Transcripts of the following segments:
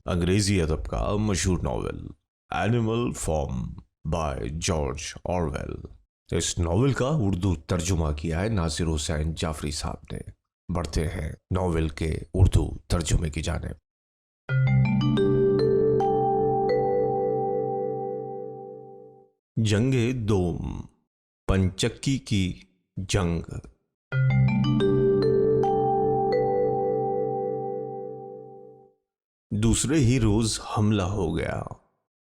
انگریزی ادب کا مشہور ناول animal farm by George Orwell. اس ناول کا اردو ترجمہ کیا ہے ناصر حسین جعفری صاحب نے۔ بڑھتے ہیں ناول کے اردو ترجمے کی جانب۔ جنگ دوم، پنچکی کی جنگ۔ دوسرے ہی روز حملہ ہو گیا۔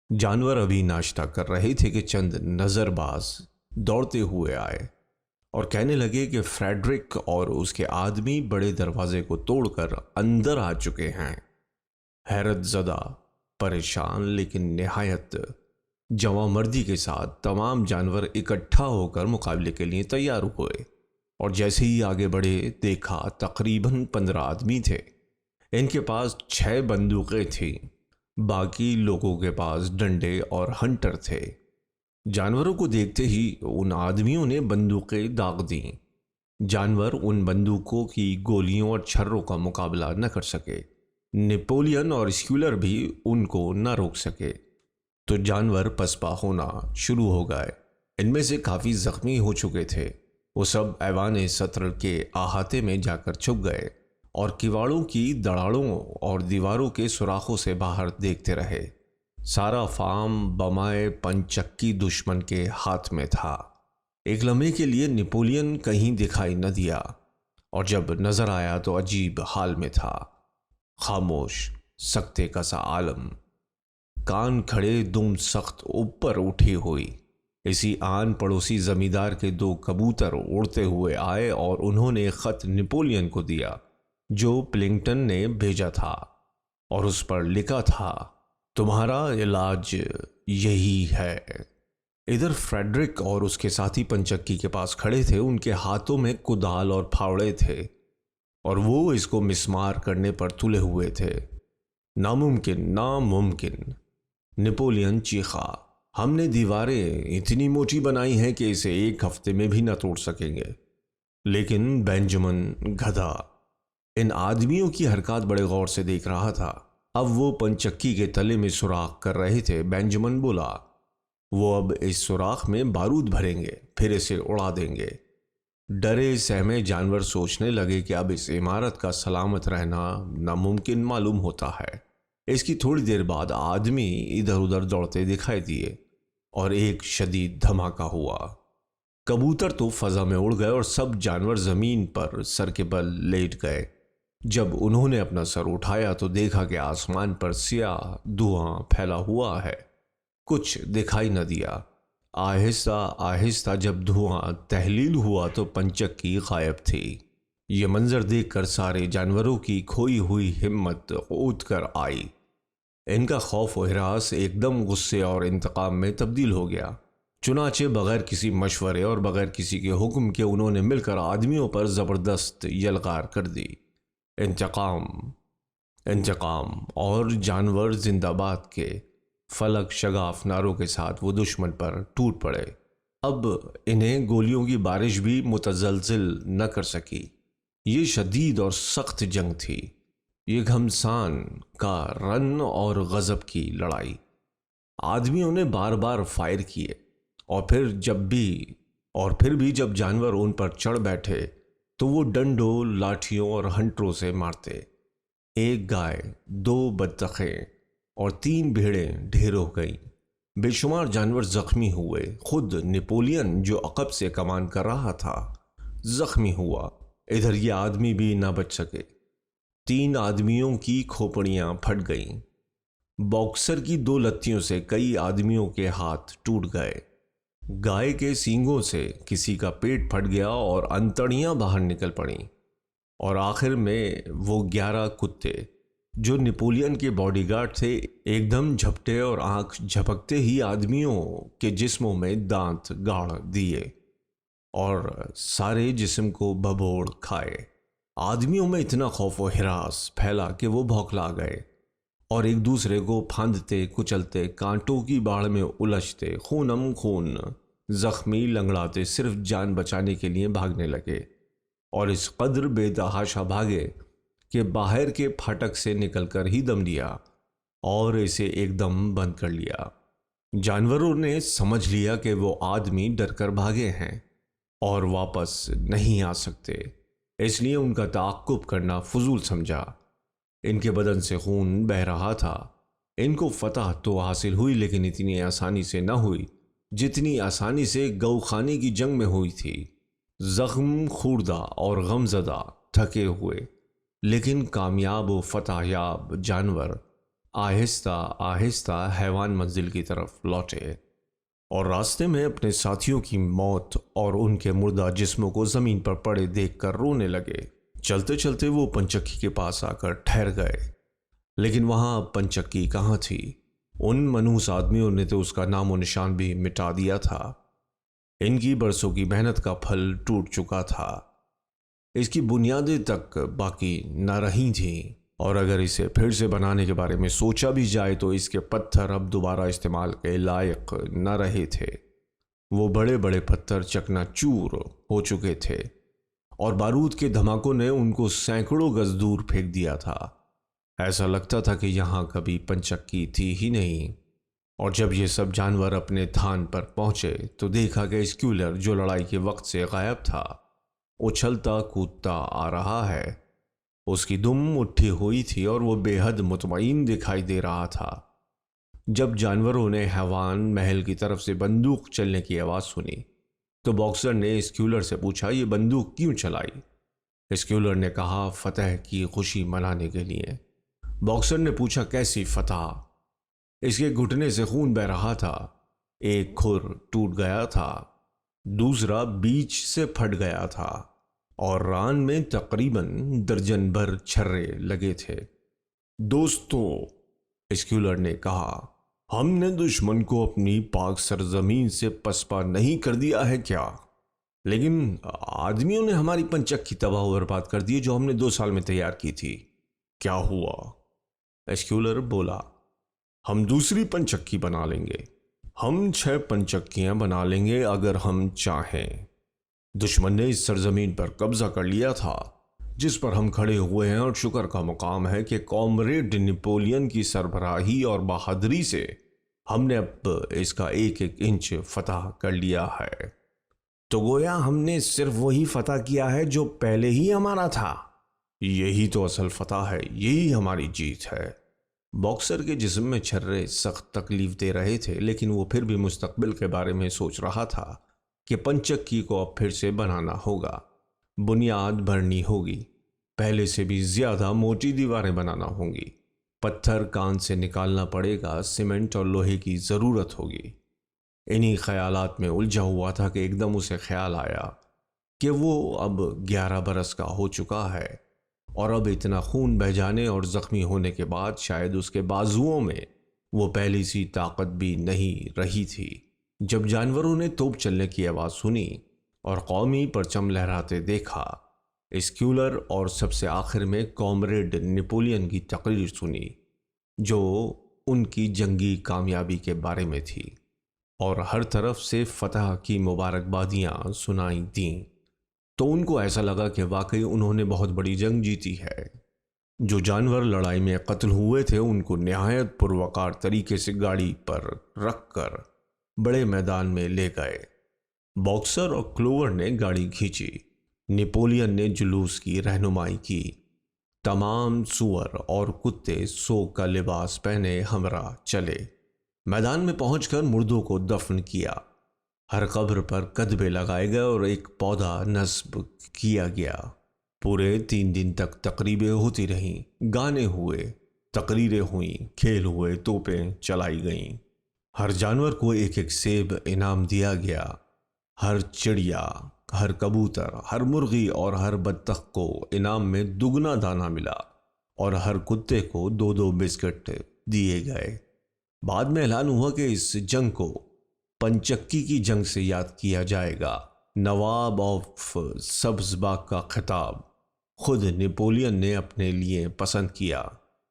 جانور ابھی ناشتہ کر رہے تھے کہ چند نظر باز دوڑتے ہوئے آئے اور کہنے لگے کہ فریڈرک اور اس کے آدمی بڑے دروازے کو توڑ کر اندر آ چکے ہیں۔ حیرت زدہ، پریشان لیکن نہایت جواں مردی کے ساتھ تمام جانور اکٹھا ہو کر مقابلے کے لیے تیار ہوئے، اور جیسے ہی آگے بڑھے دیکھا تقریباً 15 آدمی تھے۔ ان کے پاس 6 بندوقیں تھیں، باقی لوگوں کے پاس ڈنڈے اور ہنٹر تھے۔ جانوروں کو دیکھتے ہی ان آدمیوں نے بندوقیں داغ دیں۔ جانور ان بندوقوں کی گولیوں اور چھروں کا مقابلہ نہ کر سکے۔ نیپولین اور اسکیولر بھی ان کو نہ روک سکے، تو جانور پسپا ہونا شروع ہو گئے۔ ان میں سے کافی زخمی ہو چکے تھے۔ وہ سب ایوان سطر کے احاطے میں جا کر چھپ گئے اور کواڑوں کی دڑاڑوں اور دیواروں کے سوراخوں سے باہر دیکھتے رہے۔ سارا فارم بمائے پنچکی دشمن کے ہاتھ میں تھا۔ ایک لمحے کے لیے نیپولین کہیں دکھائی نہ دیا، اور جب نظر آیا تو عجیب حال میں تھا۔ خاموش، سکتے کا سا عالم، کان کھڑے، دم سخت اوپر اٹھی ہوئی۔ اسی آن پڑوسی زمیندار کے 2 کبوتر اڑتے ہوئے آئے اور انہوں نے خط نیپولین کو دیا جو پلنگٹن نے بھیجا تھا، اور اس پر لکھا تھا، تمہارا علاج یہی ہے۔ ادھر فریڈرک اور اس کے ساتھی پنچکی کے پاس کھڑے تھے۔ ان کے ہاتھوں میں کدال اور پھاوڑے تھے، اور وہ اس کو مسمار کرنے پر تلے ہوئے تھے۔ ناممکن، ناممکن! نیپولین چیخا، ہم نے دیواریں اتنی موٹی بنائی ہیں کہ اسے 1 ہفتے میں بھی نہ توڑ سکیں گے۔ لیکن بینجامن گدھا ان آدمیوں کی حرکات بڑے غور سے دیکھ رہا تھا۔ اب وہ پنچکی کے تلے میں سوراخ کر رہے تھے۔ بینجامن بولا، وہ اب اس سوراخ میں بارود بھریں گے، پھر اسے اڑا دیں گے۔ ڈرے سہمے جانور سوچنے لگے کہ اب اس عمارت کا سلامت رہنا ناممکن معلوم ہوتا ہے۔ اس کی تھوڑی دیر بعد آدمی ادھر ادھر دوڑتے دکھائی دیے، اور ایک شدید دھماکہ ہوا۔ کبوتر تو فضا میں اڑ گئے اور سب جانور زمین پر سر کے بل لیٹ گئے۔ جب انہوں نے اپنا سر اٹھایا تو دیکھا کہ آسمان پر سیاہ دھواں پھیلا ہوا ہے۔ کچھ دکھائی نہ دیا۔ آہستہ آہستہ جب دھواں تحلیل ہوا تو پنچکی غائب تھی۔ یہ منظر دیکھ کر سارے جانوروں کی کھوئی ہوئی ہمت اٹھ کر آئی۔ ان کا خوف و ہراس ایک دم غصے اور انتقام میں تبدیل ہو گیا۔ چنانچہ بغیر کسی مشورے اور بغیر کسی کے حکم کے انہوں نے مل کر آدمیوں پر زبردست یلغار کر دی۔ انتقام، انتقام! اور جانور زندہ باد کے فلک شگاف نعروں کے ساتھ وہ دشمن پر ٹوٹ پڑے۔ اب انہیں گولیوں کی بارش بھی متزلزل نہ کر سکی۔ یہ شدید اور سخت جنگ تھی، یہ گھمسان کا رن اور غضب کی لڑائی۔ آدمیوں نے بار بار فائر کیے، اور پھر بھی جب جانور ان پر چڑھ بیٹھے تو وہ ڈنڈوں، لاٹھیوں اور ہنٹروں سے مارتے۔ 1 گائے، 2 بطخیں اور 3 بھیڑیں ڈھیر ہو گئیں۔ بے شمار جانور زخمی ہوئے۔ خود نیپولین جو عقب سے کمان کر رہا تھا زخمی ہوا۔ ادھر یہ آدمی بھی نہ بچ سکے۔ 3 آدمیوں کی کھوپڑیاں پھٹ گئیں۔ باکسر کی 2 لتیوں سے کئی آدمیوں کے ہاتھ ٹوٹ گئے۔ گائے کے سینگوں سے کسی کا پیٹ پھٹ گیا اور انتڑیاں باہر نکل پڑیں، اور آخر میں وہ 11 کتے جو نیپولین کے باڈی گارڈ تھے ایک دم جھپٹے اور آنکھ جھپکتے ہی آدمیوں کے جسموں میں دانت گاڑ دیے اور سارے جسم کو بھبوڑ کھائے۔ آدمیوں میں اتنا خوف و ہراس پھیلا کہ وہ بھوکلا گئے اور ایک دوسرے کو پھاندتے کچلتے، کانٹوں کی باڑ میں الجھتے، خونم خون، زخمی لنگڑاتے صرف جان بچانے کے لیے بھاگنے لگے، اور اس قدر بے تحاشا بھاگے کہ باہر کے پھاٹک سے نکل کر ہی دم لیا اور اسے ایک دم بند کر لیا۔ جانوروں نے سمجھ لیا کہ وہ آدمی ڈر کر بھاگے ہیں اور واپس نہیں آ سکتے، اس لیے ان کا تعاقب کرنا فضول سمجھا۔ ان کے بدن سے خون بہہ رہا تھا۔ ان کو فتح تو حاصل ہوئی، لیکن اتنی آسانی سے نہ ہوئی جتنی آسانی سے گو خانے کی جنگ میں ہوئی تھی۔ زخم خوردہ اور غمزدہ، تھکے ہوئے لیکن کامیاب و فتح یاب جانور آہستہ آہستہ حیوان منزل کی طرف لوٹے اور راستے میں اپنے ساتھیوں کی موت اور ان کے مردہ جسموں کو زمین پر پڑے دیکھ کر رونے لگے۔ چلتے چلتے وہ پنچکی کے پاس آ کر ٹھہر گئے، لیکن وہاں پنچکی کہاں تھی؟ ان منحوس آدمیوں نے تو اس کا نام و نشان بھی مٹا دیا تھا۔ ان کی برسوں کی محنت کا پھل ٹوٹ چکا تھا، اس کی بنیادیں تک باقی نہ رہی تھیں، اور اگر اسے پھر سے بنانے کے بارے میں سوچا بھی جائے تو اس کے پتھر اب دوبارہ استعمال کے لائق نہ رہے تھے۔ وہ بڑے بڑے پتھر چکنا چور ہو چکے تھے اور بارود کے دھماکوں نے ان کو سینکڑوں گز دور پھینک دیا تھا۔ ایسا لگتا تھا کہ یہاں کبھی پنچکی تھی ہی نہیں۔ اور جب یہ سب جانور اپنے تھان پر پہنچے تو دیکھا کہ اسکیولر جو لڑائی کے وقت سے غائب تھا اچھلتا کودتا آ رہا ہے۔ اس کی دم اٹھی ہوئی تھی اور وہ بے حد مطمئن دکھائی دے رہا تھا۔ جب جانوروں نے حیوان محل کی طرف سے بندوق چلنے کی آواز سنی تو باکسر نے اسکیولر سے پوچھا، یہ بندوق کیوں چلائی؟ اسکیولر نے کہا، فتح کی خوشی منانے کے لیے۔ باکسر نے پوچھا، کیسی فتح؟ اس کے گھٹنے سے خون بہہ رہا تھا، ایک کھر ٹوٹ گیا تھا، دوسرا بیچ سے پھٹ گیا تھا اور ران میں تقریباً درجن بھر چھرے لگے تھے۔ دوستو، اسکیولر نے کہا، ہم نے دشمن کو اپنی پاک سرزمین سے پسپا نہیں کر دیا ہے کیا؟ لیکن آدمیوں نے ہماری پنچکی تباہ و برباد کر دی جو ہم نے 2 سال میں تیار کی تھی۔ کیا ہوا؟ اسکیولر بولا، ہم دوسری پنچکی بنا لیں گے، ہم 6 پنچکیاں بنا لیں گے اگر ہم چاہیں۔ دشمن نے اس سرزمین پر قبضہ کر لیا تھا جس پر ہم کھڑے ہوئے ہیں، اور شکر کا مقام ہے کہ کامریڈ نپولین کی سربراہی اور بہادری سے ہم نے اب اس کا ایک ایک انچ فتح کر لیا ہے۔ تو گویا ہم نے صرف وہی فتح کیا ہے جو پہلے ہی ہمارا تھا۔ یہی تو اصل فتح ہے، یہی ہماری جیت ہے۔ باکسر کے جسم میں چھرے سخت تکلیف دے رہے تھے، لیکن وہ پھر بھی مستقبل کے بارے میں سوچ رہا تھا کہ پنچکی کو اب پھر سے بنانا ہوگا، بنیاد بھرنی ہوگی، پہلے سے بھی زیادہ موٹی دیواریں بنانا ہوں گی، پتھر کان سے نکالنا پڑے گا، سیمنٹ اور لوہے کی ضرورت ہوگی۔ انہی خیالات میں الجھا ہوا تھا کہ ایک دم اسے خیال آیا کہ وہ اب 11 برس کا ہو چکا ہے، اور اب اتنا خون بہہ جانے اور زخمی ہونے کے بعد شاید اس کے بازوؤں میں وہ پہلی سی طاقت بھی نہیں رہی تھی۔ جب جانوروں نے توپ چلنے کی آواز سنی اور قومی پرچم لہراتے دیکھا، اسکیولر اور سب سے آخر میں کامریڈ نپولین کی تقریر سنی جو ان کی جنگی کامیابی کے بارے میں تھی، اور ہر طرف سے فتح کی مبارکبادیاں سنائی دیں، تو ان کو ایسا لگا کہ واقعی انہوں نے بہت بڑی جنگ جیتی ہے۔ جو جانور لڑائی میں قتل ہوئے تھے ان کو نہایت پروقار طریقے سے گاڑی پر رکھ کر بڑے میدان میں لے گئے۔ باکسر اور کلوور نے گاڑی کھینچی، نپولین نے جلوس کی رہنمائی کی، تمام سور اور کتے سوگ کا لباس پہنے ہمراہ چلے، میدان میں پہنچ کر مردوں کو دفن کیا، ہر قبر پر کدبے لگائے گئے اور ایک پودا نصب کیا گیا۔ پورے 3 دن تک تقریبیں ہوتی رہیں، گانے ہوئے، تقریریں ہوئیں، کھیل ہوئے، توپیں چلائی گئیں، ہر جانور کو ایک ایک سیب انعام دیا گیا، ہر چڑیا، ہر کبوتر، ہر مرغی اور ہر بطخ کو انعام میں دگنا دانہ ملا، اور ہر کتے کو 2 بسکٹ دیے گئے۔ بعد میں اعلان ہوا کہ اس جنگ کو پنچکی کی جنگ سے یاد کیا جائے گا۔ نواب آف سبز باغ کا خطاب خود نپولین نے اپنے لیے پسند کیا۔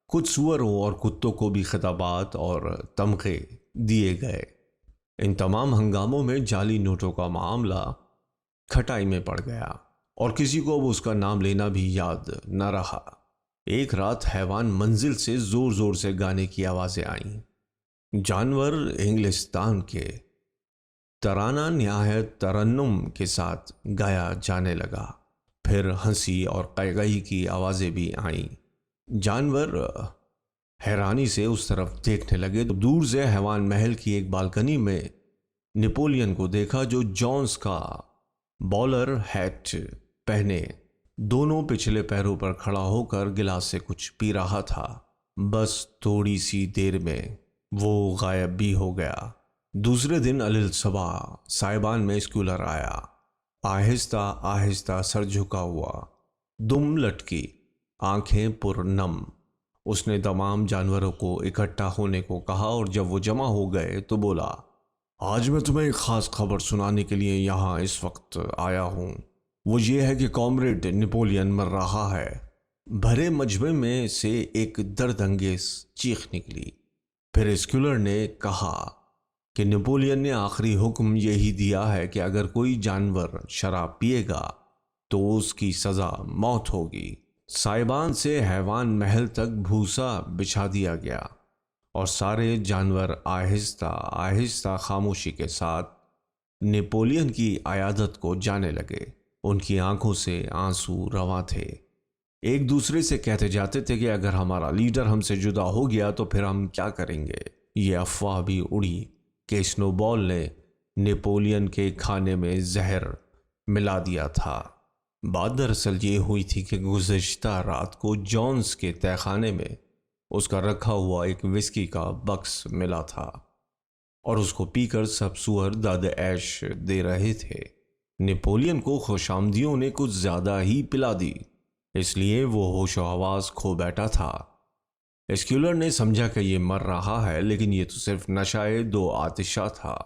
کچھ سوروں اور کتوں کو بھی خطابات اور تمغے دیے گئے۔ ان تمام ہنگاموں میں جعلی نوٹوں کا معاملہ کھٹائی میں پڑ گیا، اور کسی کو اب اس کا نام لینا بھی یاد نہ رہا۔ ایک رات حیوان منزل سے زور زور سے گانے کی آوازیں آئیں۔ جانور انگلستان کے ترانہ نہایت ترنم کے ساتھ گایا جانے لگا۔ پھر ہنسی اور قیقئی کی آوازیں بھی آئیں۔ جانور حیرانی سے اس طرف دیکھنے لگے تو دور سے حیوان محل کی ایک بالکنی میں نپولین کو دیکھا، جو جونز کا بولر ہیٹ پہنے دونوں پچھلے پیروں پر کھڑا ہو کر گلاس سے کچھ پی رہا تھا۔ بس تھوڑی سی دیر میں وہ غائب بھی ہو گیا۔ دوسرے دن صبح سائبان میں اسکولر آیا، آہستہ آہستہ سر جھکا ہوا، دم لٹکی، آنکھیں پر نم۔ اس نے تمام جانوروں کو اکٹھا ہونے کو کہا اور جب وہ جمع ہو گئے تو بولا، آج میں تمہیں ایک خاص خبر سنانے کے لیے یہاں اس وقت آیا ہوں۔ وہ یہ ہے کہ کامریڈ نپولین مر رہا ہے۔ بھرے مجمع میں سے ایک درد انگیز چیخ نکلی۔ پھر اسکولر نے کہا کہ نپولین نے آخری حکم یہی دیا ہے کہ اگر کوئی جانور شراب پیے گا تو اس کی سزا موت ہوگی۔ سائبان سے حیوان محل تک بھوسا بچھا دیا گیا اور سارے جانور آہستہ آہستہ خاموشی کے ساتھ نپولین کی عیادت کو جانے لگے۔ ان کی آنکھوں سے آنسو رواں تھے۔ ایک دوسرے سے کہتے جاتے تھے کہ اگر ہمارا لیڈر ہم سے جدا ہو گیا تو پھر ہم کیا کریں گے۔ یہ افواہ بھی اڑی کہ سنو بال نے نپولین کے کھانے میں زہر ملا دیا تھا۔ بات دراصل یہ ہوئی تھی کہ گزشتہ رات کو جونز کے تہہ خانے میں اس کا رکھا ہوا ایک وسکی کا بکس ملا تھا اور اس کو پی کر سب سور داد عیش دے رہے تھے۔ نپولین کو خوش آمدیوں نے کچھ زیادہ ہی پلا دی، اس لیے وہ ہوش و حواس کھو بیٹھا تھا۔ اسکولر نے سمجھا کہ یہ مر رہا ہے، لیکن یہ تو صرف نشہ دو آتشہ تھا۔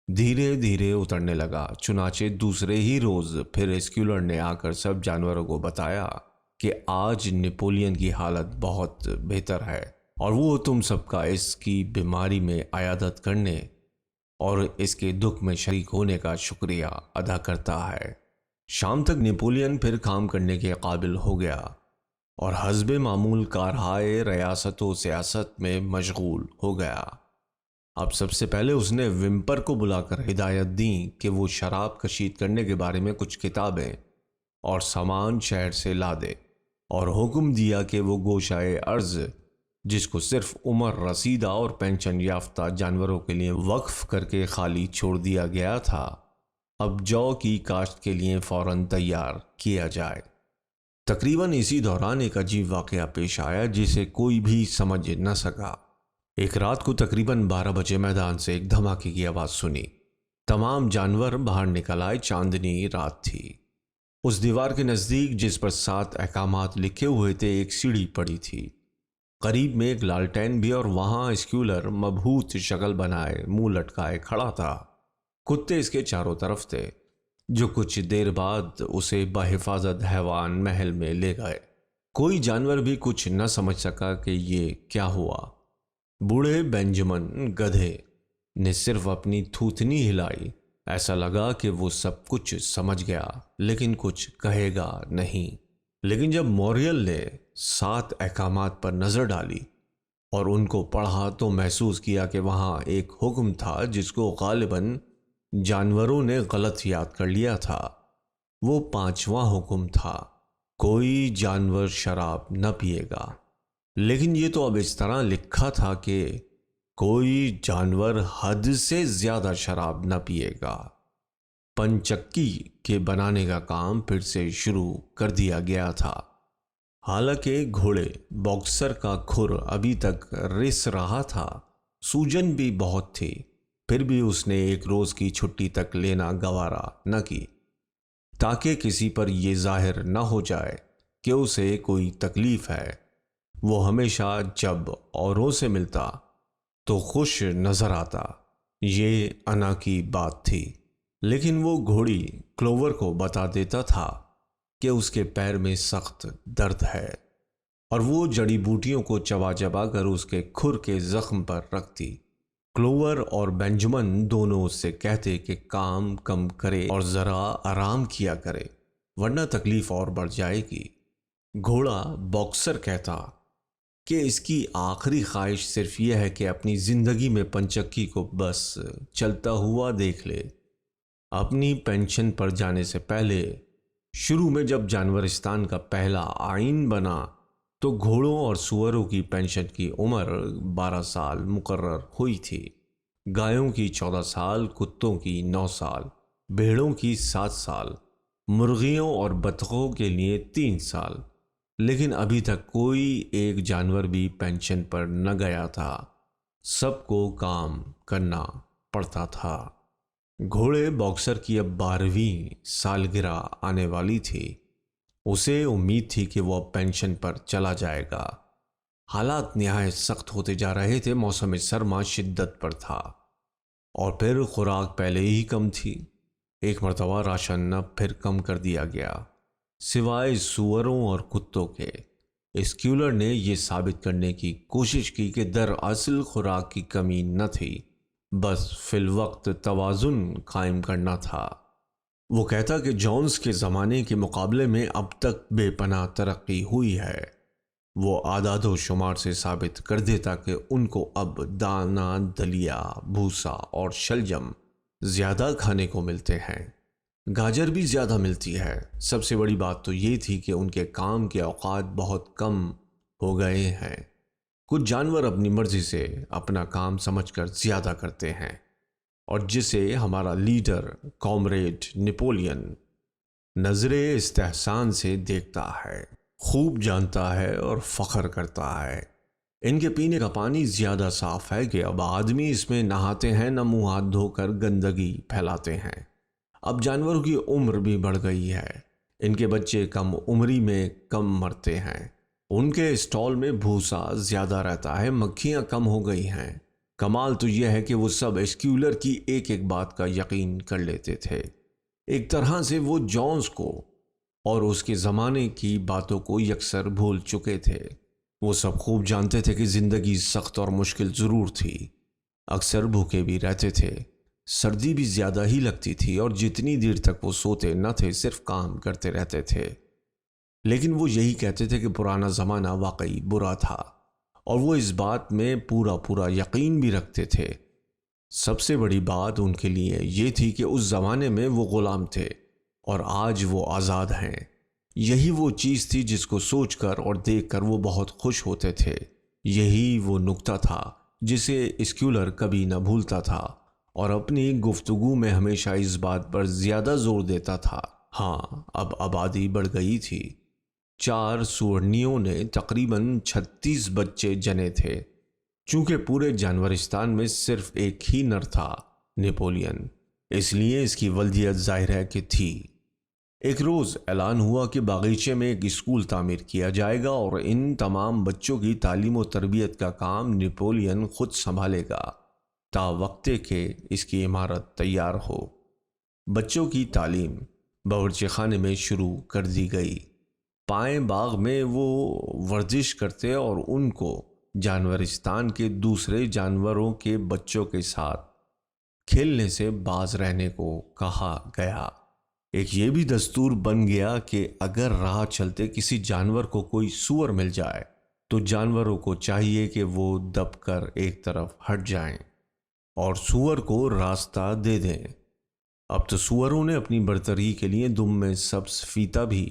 دھیرے دھیرے اترنے لگا۔ چنانچہ دوسرے ہی روز پھر اسکولر نے آ کر سب جانوروں کو بتایا کہ آج نپولین کی حالت بہت بہتر ہے اور وہ تم سب کا اس کی بیماری میں عیادت کرنے اور اس کے دکھ میں شریک ہونے کا شکریہ ادا کرتا ہے۔ شام تک نپولین پھر کام کرنے کے قابل ہو گیا اور حسب معمول کارہائے ریاست و سیاست میں مشغول ہو گیا۔ اب سب سے پہلے اس نے ومپر کو بلا کر ہدایت دی کہ وہ شراب کشید کرنے کے بارے میں کچھ کتابیں اور سامان شہر سے لا دے، اور حکم دیا کہ وہ گوشائے ارض جس کو صرف عمر رسیدہ اور پینشن یافتہ جانوروں کے لیے وقف کر کے خالی چھوڑ دیا گیا تھا، اب جو کی کاشت کے لیے فوراً تیار کیا جائے۔ تقریباً اسی دوران ایک عجیب واقعہ پیش آیا جسے کوئی بھی سمجھ نہ سکا۔ ایک رات کو تقریباً 12 بجے میدان سے ایک دھماکے کی آواز سنی۔ تمام جانور باہر نکل آئے۔ چاندنی رات تھی۔ اس دیوار کے نزدیک جس پر 7 احکامات لکھے ہوئے تھے ایک سیڑھی پڑی تھی، قریب میں ایک لالٹین بھی، اور وہاں اسکولر مبہوت شکل بنائے منہ لٹکائے کھڑا تھا۔ کتے اس کے چاروں طرف تھے، جو کچھ دیر بعد اسے بحفاظت حیوان محل میں لے گئے۔ کوئی جانور بھی کچھ نہ سمجھ سکا کہ یہ کیا ہوا۔ بوڑھے بینجمن گدھے نے صرف اپنی تھوتنی ہلائی۔ ایسا لگا کہ وہ سب کچھ سمجھ گیا لیکن کچھ کہے گا نہیں۔ لیکن جب موریل نے 7 احکامات پر نظر ڈالی اور ان کو پڑھا تو محسوس کیا کہ وہاں ایک حکم تھا جس کو غالباً جانوروں نے غلط یاد کر لیا تھا۔ وہ 5واں حکم تھا، کوئی جانور شراب نہ پیے گا۔ لیکن یہ تو اب اس طرح لکھا تھا کہ کوئی جانور حد سے زیادہ شراب نہ پیے گا۔ پنچکی کے بنانے کا کام پھر سے شروع کر دیا گیا تھا۔ حالانکہ گھوڑے باکسر کا کھر ابھی تک رس رہا تھا، سوجن بھی بہت تھی، پھر بھی اس نے ایک روز کی چھٹی تک لینا گوارا نہ کی تاکہ کسی پر یہ ظاہر نہ ہو جائے کہ اسے کوئی تکلیف ہے۔ وہ ہمیشہ جب اوروں سے ملتا تو خوش نظر آتا، یہ انا کی بات تھی۔ لیکن وہ گھوڑی کلوور کو بتا دیتا تھا کہ اس کے پیر میں سخت درد ہے اور وہ جڑی بوٹیوں کو چبا چبا کر اس کے کھر کے زخم پر رکھتی۔ کلوور اور بینجمن دونوں اس سے کہتے کہ کام کم کرے اور ذرا آرام کیا کرے ورنہ تکلیف اور بڑھ جائے گی۔ گھوڑا باکسر کہتا کہ اس کی آخری خواہش صرف یہ ہے کہ اپنی زندگی میں پنچکی کو بس چلتا ہوا دیکھ لے۔ اپنی پینشن پر جانے سے پہلے شروع میں جب جانورستان کا پہلا آئین بنا تو گھوڑوں اور سوروں کی پینشن کی عمر 12 سال مقرر ہوئی تھی۔ گایوں کی 14 سال، کتوں کی 9 سال، بھیڑوں کی 7 سال، مرغیوں اور بطخوں کے لیے 3 سال۔ لیکن ابھی تک کوئی ایک جانور بھی پینشن پر نہ گیا تھا، سب کو کام کرنا پڑتا تھا۔ گھوڑے باکسر کی اب 12ویں سالگرہ آنے والی تھی۔ اسے امید تھی کہ وہ اب پینشن پر چلا جائے گا۔ حالات نہایت سخت ہوتے جا رہے تھے، موسم سرما شدت پر تھا اور پھر خوراک پہلے ہی کم تھی۔ ایک مرتبہ راشن پھر کم کر دیا گیا، سوائے سوروں اور کتوں کے۔ اسکیولر نے یہ ثابت کرنے کی کوشش کی کہ دراصل خوراک کی کمی نہ تھی، بس فی الوقت توازن قائم کرنا تھا۔ وہ کہتا کہ جونز کے زمانے کے مقابلے میں اب تک بے پناہ ترقی ہوئی ہے۔ وہ اعداد و شمار سے ثابت کر دیتا کہ ان کو اب دانہ، دلیا، بھوسا اور شلجم زیادہ کھانے کو ملتے ہیں، گاجر بھی زیادہ ملتی ہے۔ سب سے بڑی بات تو یہ تھی کہ ان کے کام کے اوقات بہت کم ہو گئے ہیں۔ کچھ جانور اپنی مرضی سے اپنا کام سمجھ کر زیادہ کرتے ہیں، اور جسے ہمارا لیڈر کامریڈ نیپولین نظر استحسان سے دیکھتا ہے، خوب جانتا ہے اور فخر کرتا ہے۔ ان کے پینے کا پانی زیادہ صاف ہے کہ اب آدمی اس میں نہاتے ہیں نہ منہ ہاتھ دھو کر گندگی پھیلاتے ہیں۔ اب جانوروں کی عمر بھی بڑھ گئی ہے، ان کے بچے کم عمری میں کم مرتے ہیں۔ ان کے اسٹال میں بھوسا زیادہ رہتا ہے، مکھیاں کم ہو گئی ہیں۔ کمال تو یہ ہے کہ وہ سب اسکیولر کی ایک ایک بات کا یقین کر لیتے تھے۔ ایک طرح سے وہ جونز کو اور اس کے زمانے کی باتوں کو یکسر بھول چکے تھے۔ وہ سب خوب جانتے تھے کہ زندگی سخت اور مشکل ضرور تھی، اکثر بھوکے بھی رہتے تھے، سردی بھی زیادہ ہی لگتی تھی، اور جتنی دیر تک وہ سوتے نہ تھے صرف کام کرتے رہتے تھے۔ لیکن وہ یہی کہتے تھے کہ پرانا زمانہ واقعی برا تھا، اور وہ اس بات میں پورا یقین بھی رکھتے تھے۔ سب سے بڑی بات ان کے لیے یہ تھی کہ اس زمانے میں وہ غلام تھے اور آج وہ آزاد ہیں۔ یہی وہ چیز تھی جس کو سوچ کر اور دیکھ کر وہ بہت خوش ہوتے تھے۔ یہی وہ نقطہ تھا جسے اسکیولر کبھی نہ بھولتا تھا، اور اپنی گفتگو میں ہمیشہ اس بات پر زیادہ زور دیتا تھا۔ ہاں، اب آبادی بڑھ گئی تھی۔ 4 سورنیوں نے تقریباً 36 بچے جنے تھے۔ چونکہ پورے جانورستان میں صرف ایک ہی نر تھا، نیپولین، اس لیے اس کی ولدیت ظاہر ہے کہ تھی۔ ایک روز اعلان ہوا کہ باغیچے میں ایک اسکول تعمیر کیا جائے گا اور ان تمام بچوں کی تعلیم و تربیت کا کام نیپولین خود سنبھالے گا تا وقتے کہ اس کی عمارت تیار ہو۔ بچوں کی تعلیم باورچی خانے میں شروع کر دی گئی۔ پائیں باغ میں وہ ورزش کرتے اور ان کو جانورستان کے دوسرے جانوروں کے بچوں کے ساتھ کھیلنے سے باز رہنے کو کہا گیا۔ ایک یہ بھی دستور بن گیا کہ اگر راہ چلتے کسی جانور کو کوئی سور مل جائے تو جانوروں کو چاہیے کہ وہ دب کر ایک طرف ہٹ جائیں اور سور کو راستہ دے دیں۔ اب تو سوروں نے اپنی برتری کے لیے دم میں سبز فیتا بھی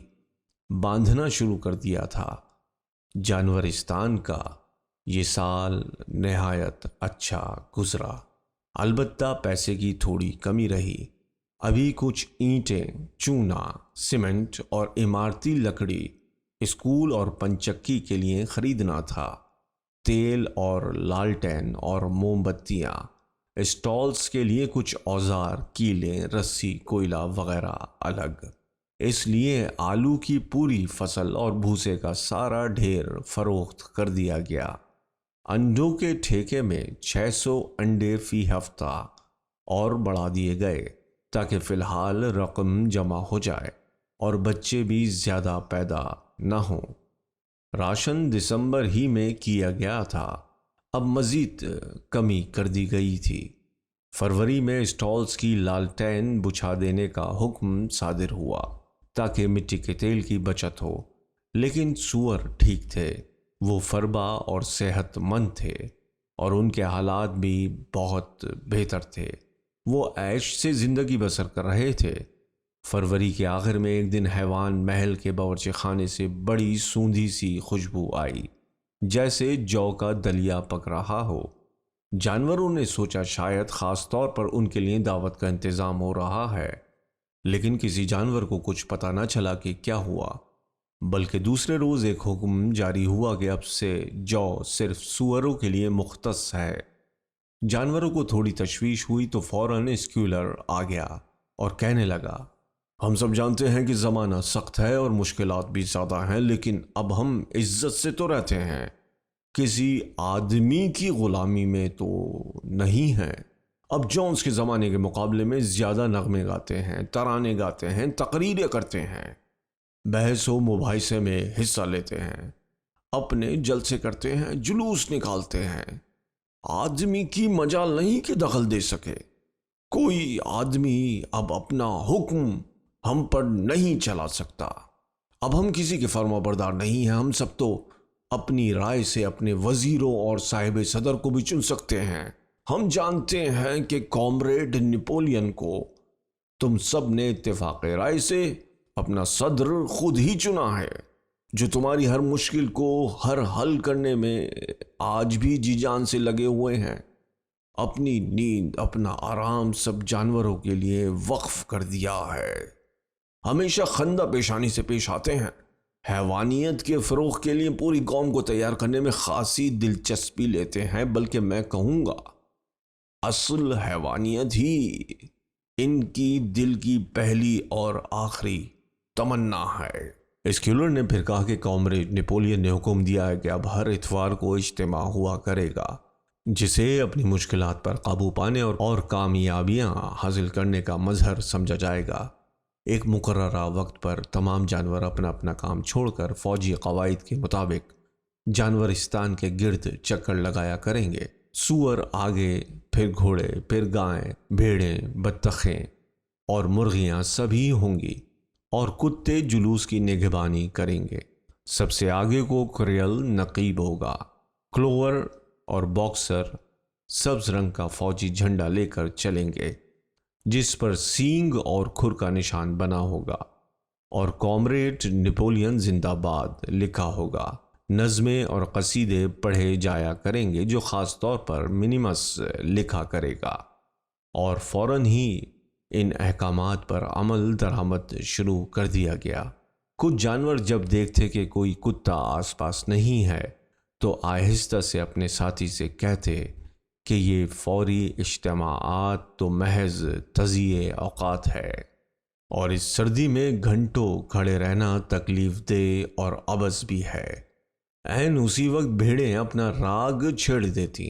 باندھنا شروع کر دیا تھا۔ جانورستان کا یہ سال نہایت اچھا گزرا، البتہ پیسے کی تھوڑی کمی رہی۔ ابھی کچھ اینٹیں، چونا، سیمنٹ اور عمارتی لکڑی اسکول اور پنچکی کے لیے خریدنا تھا۔ تیل اور لالٹین اور موم بتیاں، اسٹالز کے لیے کچھ اوزار، کیلیں، رسی، کوئلہ وغیرہ الگ۔ اس لیے آلو کی پوری فصل اور بھوسے کا سارا ڈھیر فروخت کر دیا گیا۔ انڈوں کے ٹھیکے میں 600 انڈے فی ہفتہ اور بڑھا دیے گئے تاکہ فی الحال رقم جمع ہو جائے اور بچے بھی زیادہ پیدا نہ ہوں۔ راشن دسمبر ہی میں کیا گیا تھا، اب مزید کمی کر دی گئی تھی۔ فروری میں اسٹالز کی لالٹین بجھا دینے کا حکم صادر ہوا تاکہ مٹی کے تیل کی بچت ہو، لیکن سور ٹھیک تھے، وہ فربا اور صحت مند تھے اور ان کے حالات بھی بہت بہتر تھے۔ وہ عیش سے زندگی بسر کر رہے تھے۔ فروری کے آخر میں ایک دن حیوان محل کے باورچی خانے سے بڑی سوندھی سی خوشبو آئی، جیسے جو کا دلیا پک رہا ہو۔ جانوروں نے سوچا شاید خاص طور پر ان کے لیے دعوت کا انتظام ہو رہا ہے، لیکن کسی جانور کو کچھ پتہ نہ چلا کہ کیا ہوا۔ بلکہ دوسرے روز ایک حکم جاری ہوا کہ اب سے جو صرف سوروں کے لیے مختص ہے۔ جانوروں کو تھوڑی تشویش ہوئی تو فوراً اسکیولر آ گیا اور کہنے لگا، ہم سب جانتے ہیں کہ زمانہ سخت ہے اور مشکلات بھی زیادہ ہیں، لیکن اب ہم عزت سے تو رہتے ہیں، کسی آدمی کی غلامی میں تو نہیں ہیں۔ اب جونز کے زمانے کے مقابلے میں زیادہ نغمے گاتے ہیں، ترانے گاتے ہیں، تقریریں کرتے ہیں، بحث و مباحثے میں حصہ لیتے ہیں، اپنے جلسے کرتے ہیں، جلوس نکالتے ہیں۔ آدمی کی مجال نہیں کہ دخل دے سکے۔ کوئی آدمی اب اپنا حکم ہم پر نہیں چلا سکتا۔ اب ہم کسی کے فرما بردار نہیں ہیں، ہم سب تو اپنی رائے سے اپنے وزیروں اور صاحب صدر کو بھی چن سکتے ہیں۔ ہم جانتے ہیں کہ کامریڈ نپولین کو تم سب نے اتفاق رائے سے اپنا صدر خود ہی چنا ہے، جو تمہاری ہر مشکل کو حل کرنے میں آج بھی جی جان سے لگے ہوئے ہیں۔ اپنی نیند، اپنا آرام سب جانوروں کے لیے وقف کر دیا ہے۔ ہمیشہ خندہ پیشانی سے پیش آتے ہیں۔ حیوانیت کے فروغ کے لیے پوری قوم کو تیار کرنے میں خاصی دلچسپی لیتے ہیں، بلکہ میں کہوں گا اصل حیوانیت ہی ان کی دل کی پہلی اور آخری تمنا ہے۔ اسکیولر نے پھر کہا کہ کامریڈ نپولین نے حکم دیا ہے کہ اب ہر اتوار کو اجتماع ہوا کرے گا، جسے اپنی مشکلات پر قابو پانے اور کامیابیاں حاصل کرنے کا مظہر سمجھا جائے گا۔ ایک مقررہ وقت پر تمام جانور اپنا اپنا کام چھوڑ کر فوجی قواعد کے مطابق جانورستان کے گرد چکر لگایا کریں گے۔ سور آگے، پھر گھوڑے، پھر گائیں، بھیڑیں، بطخیں اور مرغیاں سبھی ہوں گی، اور کتے جلوس کی نگہبانی کریں گے۔ سب سے آگے کو کریل نقیب ہوگا۔ کلوور اور باکسر سبز رنگ کا فوجی جھنڈا لے کر چلیں گے، جس پر سینگ اور کھر کا نشان بنا ہوگا اور کامریڈ نپولین زندہ باد لکھا ہوگا۔ نظمیں اور قصیدے پڑھے جایا کریں گے جو خاص طور پر منیمس لکھا کرے گا، اور فوراً ہی ان احکامات پر عمل درآمد شروع کر دیا گیا۔ کچھ جانور جب دیکھتے کہ کوئی کتا آس پاس نہیں ہے تو آہستہ سے اپنے ساتھی سے کہتے کہ یہ فوری اجتماعات تو محض تضییع اوقات ہے، اور اس سردی میں گھنٹوں کھڑے رہنا تکلیف دہ اور عبث بھی ہے۔ عین اسی وقت بھیڑیں اپنا راگ چھیڑ دیتی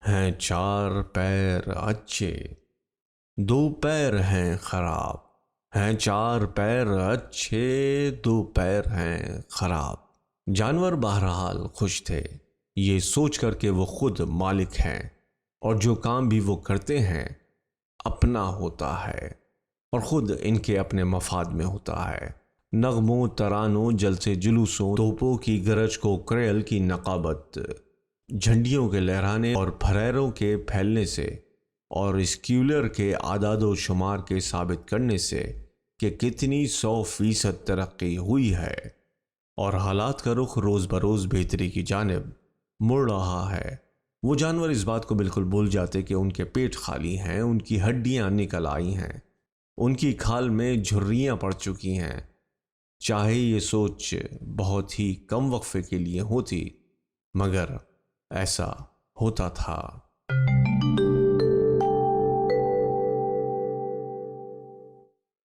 ہیں، چار پیر اچھے، دو پیر ہیں خراب، ہیں چار پیر اچھے، دو پیر ہیں خراب۔ جانور بہرحال خوش تھے، یہ سوچ کر کہ وہ خود مالک ہیں اور جو کام بھی وہ کرتے ہیں اپنا ہوتا ہے اور خود ان کے اپنے مفاد میں ہوتا ہے۔ نغموں، ترانوں، جلسے جلوسوں، توپوں کی گرج کو کریل کی نقابت، جھنڈیوں کے لہرانے اور پھریروں کے پھیلنے سے، اور اسکیولر کے اعداد و شمار کے ثابت کرنے سے کہ کتنی 100% ترقی ہوئی ہے اور حالات کا رخ روز بروز بہتری کی جانب مڑ رہا ہے، وہ جانور اس بات کو بالکل بھول جاتے کہ ان کے پیٹ خالی ہیں، ان کی ہڈیاں نکل آئی ہیں، ان کی کھال میں جھریاں پڑ چکی ہیں۔ چاہے یہ سوچ بہت ہی کم وقفے کے لیے ہوتی، مگر ایسا ہوتا تھا۔